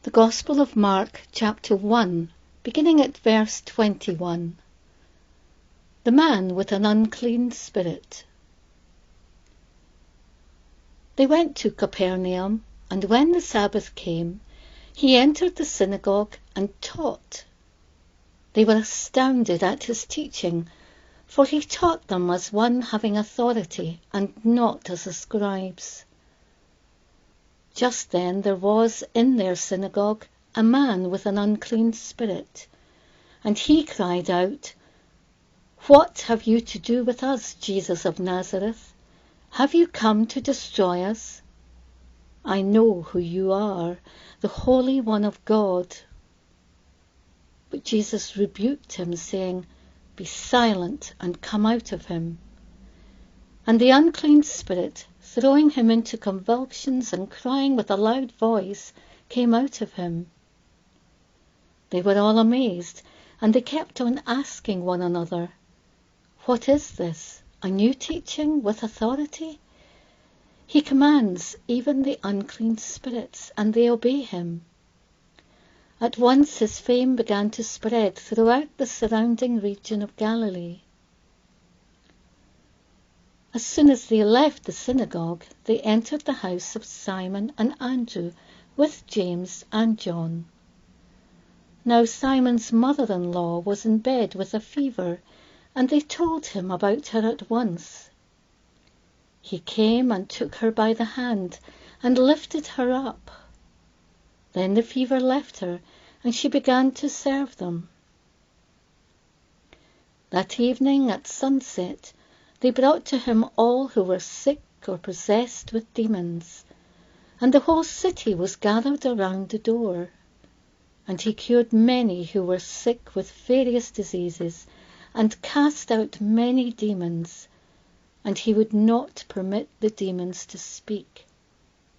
The Gospel of Mark, chapter 1, beginning at verse 21. The man with an unclean spirit. They went to Capernaum, and when the Sabbath came, he entered the synagogue and taught. They were astounded at his teaching, for he taught them as one having authority, and not as the scribes. Just then there was in their synagogue a man with an unclean spirit, and he cried out, "What have you to do with us, Jesus of Nazareth? Have you come to destroy us? I know who you are, the Holy One of God." But Jesus rebuked him, saying, "Be silent and come out of him." And the unclean spirit, throwing him into convulsions and crying with a loud voice, came out of him. They were all amazed, and they kept on asking one another, "What is this? A new teaching with authority? He commands even the unclean spirits, and they obey him." At once his fame began to spread throughout the surrounding region of Galilee. As soon as they left the synagogue, they entered the house of Simon and Andrew with James and John. Now Simon's mother-in-law was in bed with a fever, and they told him about her at once. He came and took her by the hand and lifted her up. Then the fever left her, and she began to serve them. That evening at sunset, they brought to him all who were sick or possessed with demons, and the whole city was gathered around the door. And he cured many who were sick with various diseases, and cast out many demons, and he would not permit the demons to speak,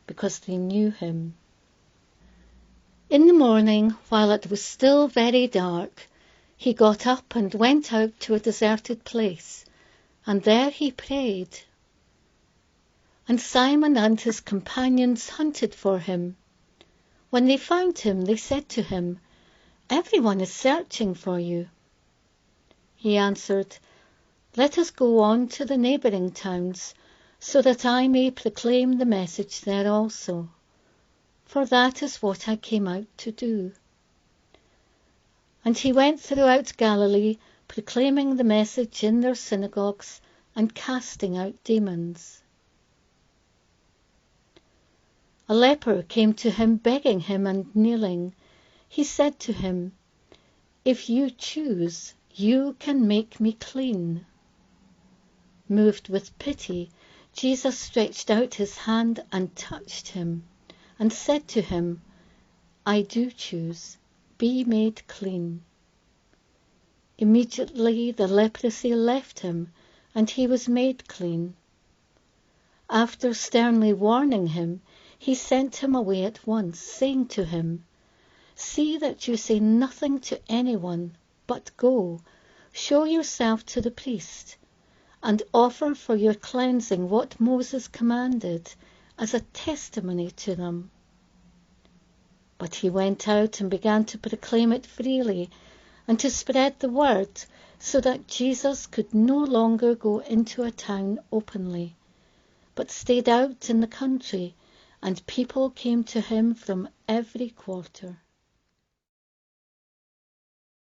because they knew him. In the morning, while it was still very dark, he got up and went out to a deserted place, and there he prayed. And Simon and his companions hunted for him. When they found him, they said to him, "Everyone is searching for you." He answered, "Let us go on to the neighboring towns, so that I may proclaim the message there also. For that is what I came out to do." And he went throughout Galilee, proclaiming the message in their synagogues and casting out demons. A leper came to him begging him and kneeling. He said to him, "If you choose, you can make me clean." Moved with pity, Jesus stretched out his hand and touched him, and said to him, "I do choose, be made clean." Immediately the leprosy left him, and he was made clean. After sternly warning him, he sent him away at once, saying to him, "See that you say nothing to anyone, but go, show yourself to the priest, and offer for your cleansing what Moses commanded, as a testimony to them." But he went out and began to proclaim it freely, and to spread the word, so that Jesus could no longer go into a town openly, but stayed out in the country, and people came to him from every quarter.